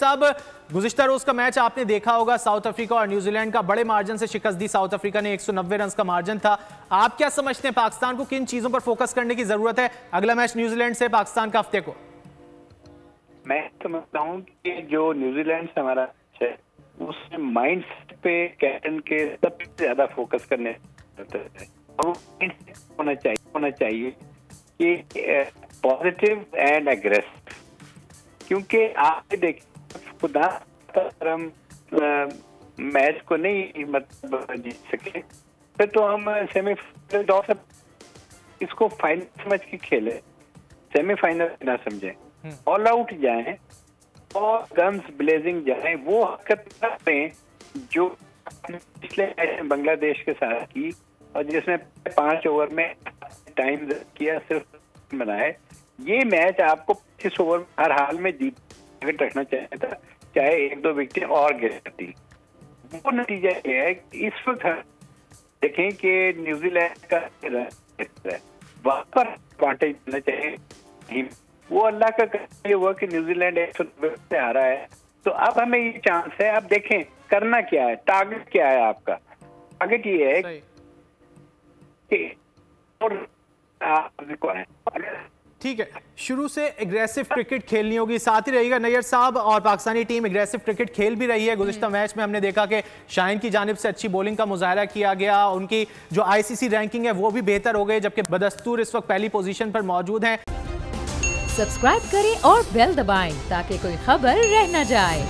साहब, गुज़िश्ता रोज का मैच आपने देखा होगा, साउथ अफ्रीका और न्यूजीलैंड का बड़े मार्जिन से शिकस्त दी साउथ अफ्रीका ने। 190 रन का मार्जिन था। आप क्या समझते हैं, पाकिस्तान को किन चीजों पर फोकस करने की जरूरत है अगला मैच न्यूजीलैंड से पाकिस्तान का हफ्ते को? मैं समझता हूँ कि जो न्यूजीलैंड से हमारा है उसमें माइंड पे कैप्टन के सबसे ज्यादा फोकस करने होना चाहिए कि पॉजिटिव एंड एग्रेसिव, क्योंकि आप देखिए खुदा हम मैच को नहीं मतलब जीत सके फिर तो हम सेमीफाइनल इसको फाइनल समझ के खेले, सेमीफाइनल ना समझे, ऑल आउट जाएं और गन्स ब्लेजिंग जाएं, वो हरकत करें जो पिछले मैच में बांग्लादेश के साथ की और जिसमें 5 ओवर में टाइम किया, सिर्फ बनाए। ये मैच आपको 25 ओवर में हर हाल में जीत रखना चाहिए था, चाहे 1-2 विकेट और गिरती। वो नतीजा ये है कि इस वक्त देखें कि न्यूजीलैंड का वहां पर एडवांटेज देना चाहिए। वो अल्लाह का ये हुआ कि न्यूजीलैंड 190 से आ रहा है, तो अब हमें ये चांस है। अब देखें करना क्या है, टारगेट क्या है आपका? टारगेट ये है कि ठीक है, शुरू से एग्रेसिव क्रिकेट खेलनी होगी। साथ ही रहेगा नैयर साहब, और पाकिस्तानी टीम एग्रेसिव क्रिकेट खेल भी रही है। गुज़िश्ता मैच में हमने देखा कि शाहीन की जानिब से अच्छी बॉलिंग का मुजाहरा किया गया, उनकी जो आईसीसी रैंकिंग है वो भी बेहतर हो गई, जबकि बदस्तूर इस वक्त पहली पोजीशन पर मौजूद हैं। सब्सक्राइब करें और बेल दबाएं ताकि कोई खबर रह न जाए।